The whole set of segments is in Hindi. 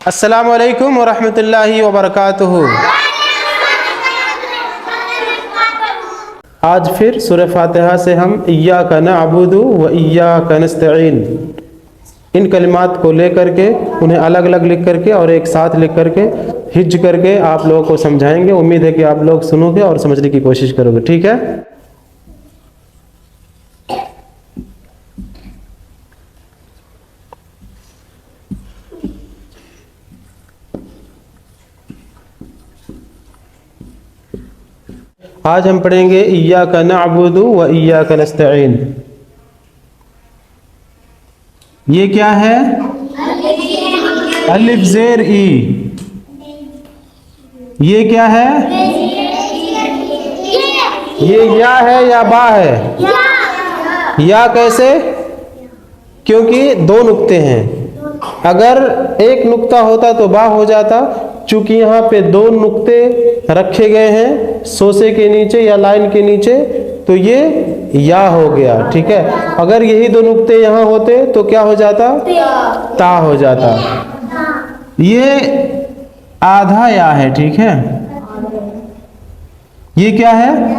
अस्सलामु अलैकुम वरहमतुल्लाहि वबरकातुहू। आज फिर सूरह फातिहा से हम इय्याका नअबुदु व इय्याका नस्तईन इन कलिमात को लेकर के उन्हें अलग अलग लिख करके और एक साथ लिख करके हिज्ज करके आप लोगों को समझाएंगे। उम्मीद है कि आप लोग सुनोगे और समझने की कोशिश करोगे। ठीक है। आज हम पढ़ेंगे इय्याका नअबुदु व इय्याका नस्तईन। ये क्या है? अलिफ ज़ेर ई। ये क्या है? ये या है या बा है? या कैसे? क्योंकि दो नुक्ते हैं। अगर एक नुक्ता होता तो बा हो जाता। चूंकि यहाँ पे दो नुक्ते रखे गए हैं सोसे के नीचे या लाइन के नीचे, तो ये या हो गया। ठीक है। अगर यही दो नुक्ते यहाँ होते तो क्या हो जाता? ता हो जाता। ये आधा या है। ठीक है। ये क्या है?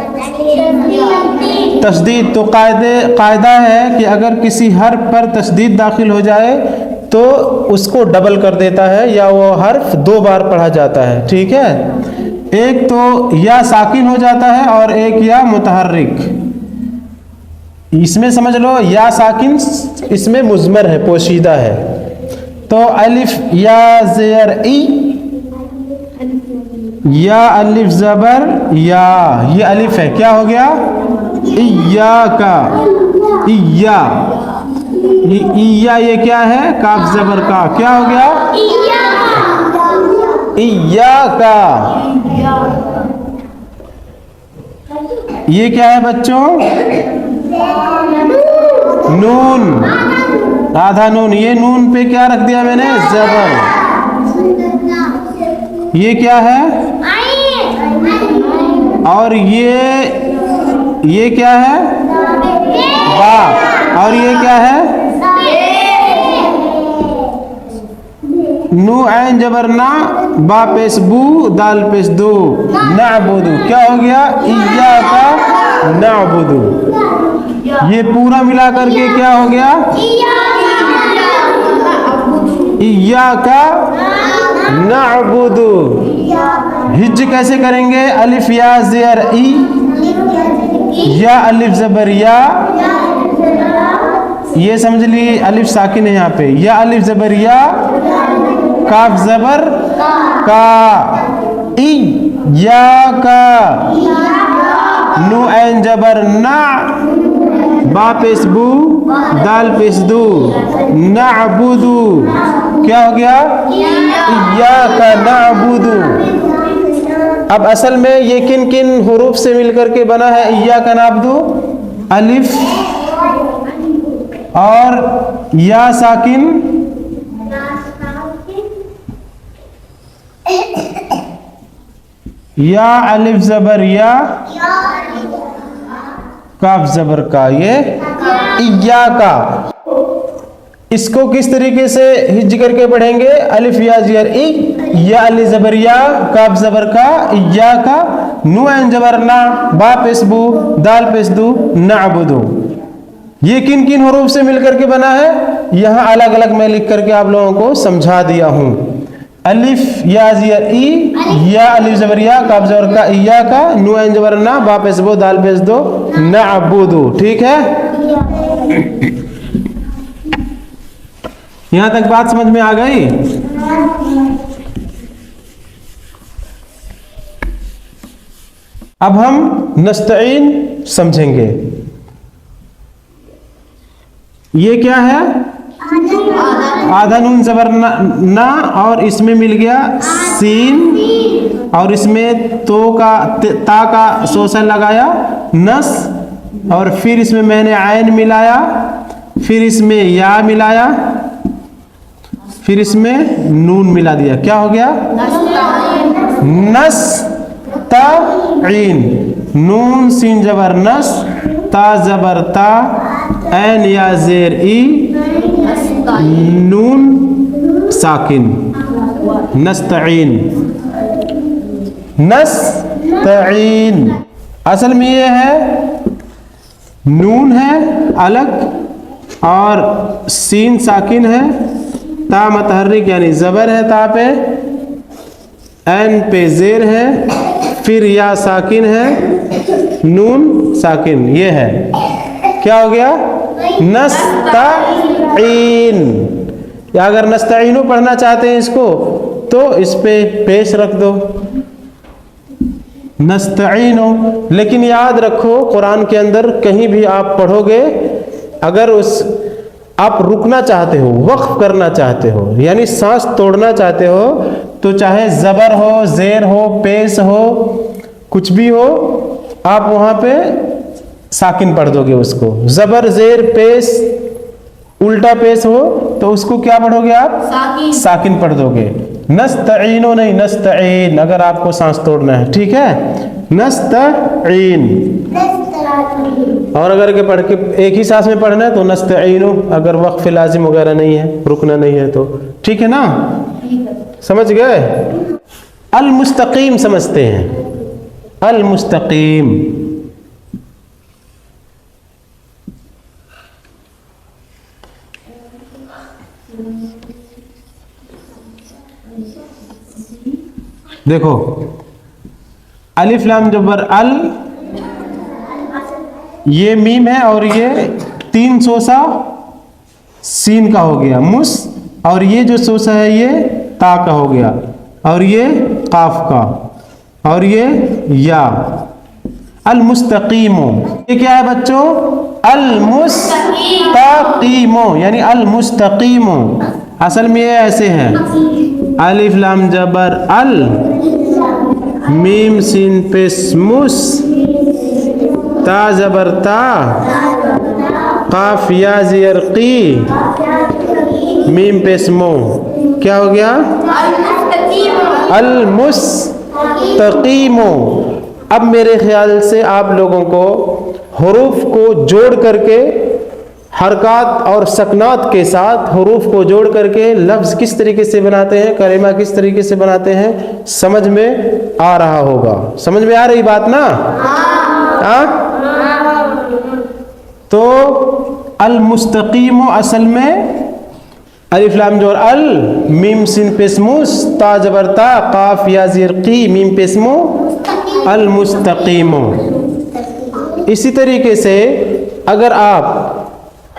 तस्दीद। तो कायदा है कि अगर किसी हर्फ पर तस्दीद दाखिल हो जाए तो उसको डबल कर देता है या वो हर्फ दो बार पढ़ा जाता है। ठीक है। एक तो या साकिन हो जाता है और एक या मुतहर्रिक। इसमें समझ लो या साकिन इसमें मुज़मर है, पोशीदा है। तो अलिफ या ज़ेर ई, या अलिफ ज़बर या, ये अलिफ है। क्या हो गया? इय्याका, इय्या। इय्या ये क्या है? काफ ज़बर का। क्या हो गया? इय्याका। ये क्या है बच्चों? नून, आधा नून। ये नून पे क्या रख दिया मैंने? ज़बर। ये क्या है? और ये क्या है? बा। और ये क्या है? नू ऐन जबर ना, बा पेश बू, दाल पेश दो, नअबुदु। क्या हो गया? इय्याका नअबुदु। ये पूरा मिला करके क्या हो गया? इय्याका नअबुदु। हिज्ज कैसे करेंगे? अलिफ या ज़ेर ई, या अलिफ ज़बर या, ये समझ ली अलिफ साकिन है यहाँ पे। या अलिफ ज़बर या, काफ ज़बर का, ई या का, नू ऐन जबर ना, बा पेश बू, दाल पेश दू, नअबुदु। क्या हो गया? इय्याका नअबुदु। अब असल में ये किन किन हुरूफ से मिलकर के बना है इय्याका नअबुदु? अलिफ और या साकिन, या अलिफ ज़बर या, काफ ज़बर का, ये इय्याका। इसको किस तरीके से हिज्ज करके पढ़ेंगे? अलिफ या ज़ेर ई, या अलिफ ज़बर या, काफ ज़बर का, इय्याका, नू ऐन जबर ना, बा पेश बू, दाल पेश दू, नअबुदु। ये किन किन हुरूफ से मिलकर के बना है? यहाँ अलग अलग मैं लिख करके आप लोगों को समझा दिया हूँ। अलिफ या ज़ेर ई, या अलिफ ज़बर या, काफ ज़बर का, इय्याका, नू ऐन जबर ना, बा पेश बू, दाल पेश दो, नअबुदु। ठीक है। यहां तक बात समझ में आ गई? अब हम नस्तईन समझेंगे। ये क्या है? आधा नून ज़बर ना और इसमें मिल गया सीन और इसमें ता का सोसन लगाया, नस, और फिर इसमें मैंने आयन मिलाया, फिर इसमें या मिलाया, फिर इसमें नून मिला दिया। क्या हो गया? नस्तईन। नून सीन जबर नस, ता जबर ता, ऐन या ज़ेर ई, नून साकिन। नस्तईन, नस्तईन। असल में ये है नून है अलग और सीन साकिन है, ता मतहर्रिक यानी ज़बर है ता पे, एन पे ज़ेर है, फिर या साकिन है, नून साकिन, ये है क्या हो गया नस्तईन। या अगर नस्तईनु पढ़ना चाहते हैं इसको तो इस पे पेश रख दो नस्तईनु। लेकिन याद रखो कुरान के अंदर कहीं भी आप पढ़ोगे, अगर आप रुकना चाहते हो, वक्फ करना चाहते हो, यानी सांस तोड़ना चाहते हो, तो चाहे ज़बर हो, ज़ेर हो, पेश हो, कुछ भी हो, आप वहाँ पे साकिन पढ़ दोगे उसको। ज़बर ज़ेर पेश उल्टा पेश हो तो उसको क्या पढ़ोगे आप साकिन पढ़ दोगे। नस्तईनो नहीं नस्तईन, अगर आपको सांस तोड़ना है, ठीक है, नस्तईन। और अगर के पढ़ के एक ही सांस में पढ़ना है तो नस्तईनो, अगर वक्फ लाजिम वगैरह नहीं है, रुकना नहीं है तो, ठीक है ना, समझ गए। अल मुस्तकीम समझते हैं, अल मुस्तकीम। देखो अलिफ लाम जबर अल, ये मीम है और ये 3 सोसा सीन का हो गया मुस, और ये जो सोसा है ये ता का हो गया, और ये काफ का, और ये या। अल मुस्तकीमो, ये क्या है बच्चों, अल मुस्तकीमो यानी अल मुस्तकीमो। असल में ये ऐसे है, अलिफ लाम जबर अल, मीम सीन पेश मुस, ता जबर ता, काफ या ज़ेर की, मीम पेश मो, क्या हो गया अल मुस्तकीमो। अब मेरे ख्याल से आप लोगों को हुरूफ को जोड़ करके, हरकत और सकनात के साथ হুরুফ को जोड़ करके लफ्ज़ किस तरीके से बनाते हैं, कलिमा किस तरीके से बनाते हैं, समझ में आ रहा होगा। समझ में आ रही बात ना? हाँ। तो अल मुस्तकीम असल में अलिफ लाम जोर अल, मीम सिन पेशमुस, ता जबर ता, काफ या ज़ेर की, मीम पेशमो, अल मुस्तकीम। इसी तरीके से अगर आप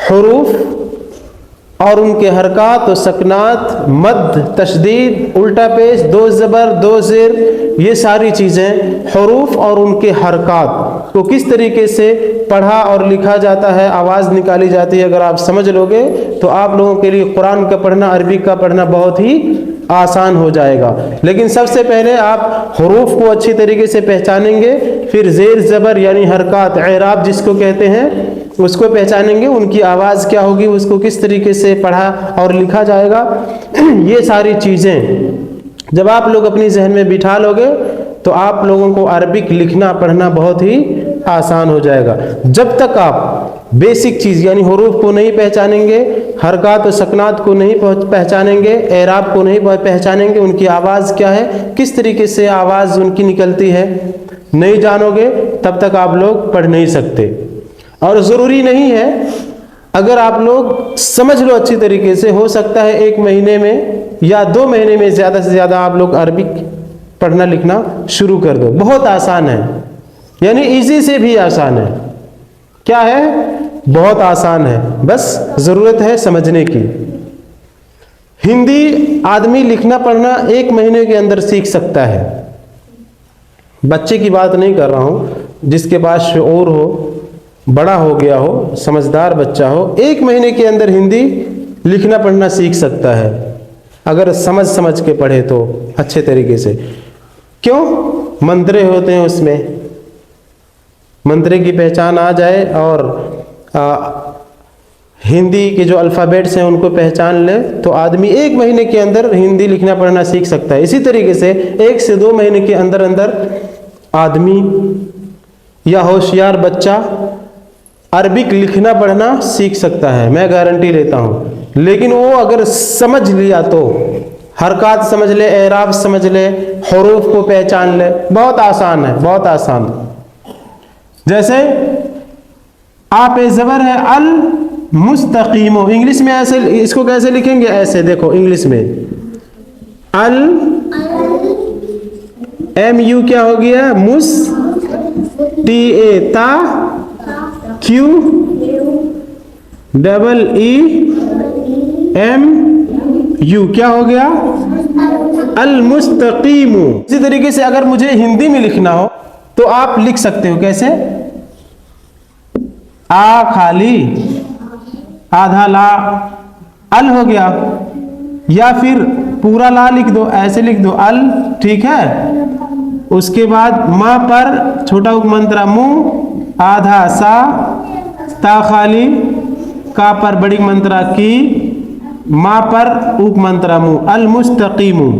हुरूफ और उनके हरकत और सकनात, मद, तशदीद, उल्टा पेश, 2 ज़बर 2 ज़ेर, ये सारी चीज़ें हुरूफ और उनके हरकत को किस तरीके से पढ़ा और लिखा जाता है, आवाज़ निकाली जाती है, अगर आप समझ लोगे तो आप लोगों के लिए कुरान का पढ़ना, अरबी का पढ़ना बहुत ही आसान हो जाएगा। लेकिन सबसे पहले आप हुरूफ को अच्छी तरीके से पहचानेंगे, फिर ज़ेर ज़बर यानी हरकत, एराब जिसको कहते हैं, उसको पहचानेंगे, उनकी आवाज़ क्या होगी, उसको किस तरीके से पढ़ा और लिखा जाएगा। ये सारी चीज़ें जब आप लोग अपनी जहन में बिठा लोगे तो आप लोगों को अरबिक लिखना पढ़ना बहुत ही आसान हो जाएगा। जब तक आप बेसिक चीज़ यानी हुरूफ को नहीं पहचानेंगे, हरकत और सकनात को नहीं पहचानेंगे, एराब को नहीं पहचानेंगे, उनकी आवाज़ क्या है, किस तरीके से आवाज़ उनकी निकलती है, नहीं जानोगे, तब तक आप लोग पढ़ नहीं सकते। और ज़रूरी नहीं है, अगर आप लोग समझ लो अच्छी तरीके से, हो सकता है 1 महीने में या 2 महीने में ज़्यादा से ज़्यादा आप लोग अरबिक पढ़ना लिखना शुरू कर दो। बहुत आसान है, यानी इजी से भी आसान है। क्या है? बहुत आसान है, बस ज़रूरत है समझने की। हिंदी आदमी लिखना पढ़ना 1 महीने के अंदर सीख सकता है। बच्चे की बात नहीं कर रहा हूँ, जिसके पास शऊर हो, बड़ा हो गया हो, समझदार बच्चा हो, 1 महीने के अंदर हिंदी लिखना पढ़ना सीख सकता है, अगर समझ के पढ़े तो अच्छे तरीके से। क्यों? मंत्रे होते हैं उसमें, मंत्रे की पहचान आ जाए और हिंदी के जो अल्फ़ाबेट्स हैं उनको पहचान ले तो आदमी 1 महीने के अंदर हिंदी लिखना पढ़ना सीख सकता है। इसी तरीके से 1 से 2 महीने के अंदर अंदर आदमी या होशियार बच्चा अरबिक लिखना पढ़ना सीख सकता है, मैं गारंटी लेता हूँ। लेकिन वो अगर समझ लिया तो, हरकत समझ ले, एराब समझ ले, हरूफ को पहचान ले। बहुत आसान है, बहुत आसान। जैसे आप पे ज़बर है अल मुस्तकीमो, इंग्लिश में ऐसे इसको कैसे लिखेंगे? ऐसे देखो, इंग्लिश में अल एम यू क्या हो गया? मुस, टी ए ता, Q double E M U क्या हो गया? अल मुस्तकीमु। इसी तरीके से अगर मुझे हिंदी में लिखना हो तो आप लिख सकते हो कैसे? आ खाली आधा ला अल हो गया, या फिर पूरा ला लिख दो, ऐसे लिख दो अल, ठीक है। उसके बाद माँ पर छोटा उपमंत्रा मुंह, आधा सा, ता खाली, का पर बड़ी मंत्रा की, माँ पर उपमंत्रा मुंह, अल मुस्तकीमु,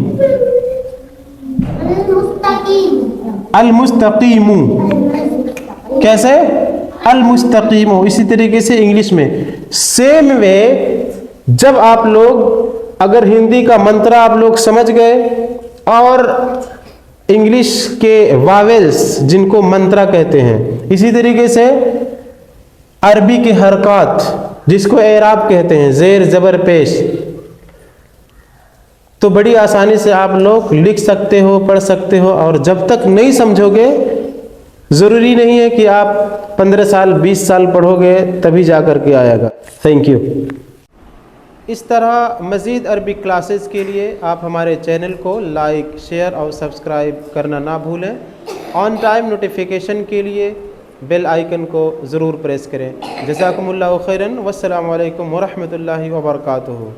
अल मुस्तकीमु। कैसे? अल मुस्तकीमु। इसी तरीके से इंग्लिश में सेम वे, जब आप लोग अगर हिंदी का मंत्रा आप लोग समझ गए और इंग्लिश के वावेल्स जिनको मंत्रा कहते हैं, इसी तरीके से अरबी के हरकत जिसको एराब कहते हैं, जेर जबर पेश, तो बड़ी आसानी से आप लोग लिख सकते हो, पढ़ सकते हो। और जब तक नहीं समझोगे, ज़रूरी नहीं है कि आप 15 साल 20 साल पढ़ोगे तभी जा कर के आएगा। Thank you. इस तरह मज़ीद अरबिक क्लासेस के लिए आप हमारे चैनल को लाइक, शेयर और सब्सक्राइब करना ना भूलें। ऑन टाइम नोटिफिकेशन के लिए बेल आइकन को ज़रूर प्रेस करें। जज़ाकुमुल्लाहु खैरन। वस्सलामु अलैकुम वरहमतुल्लाहि वबरकातुहू।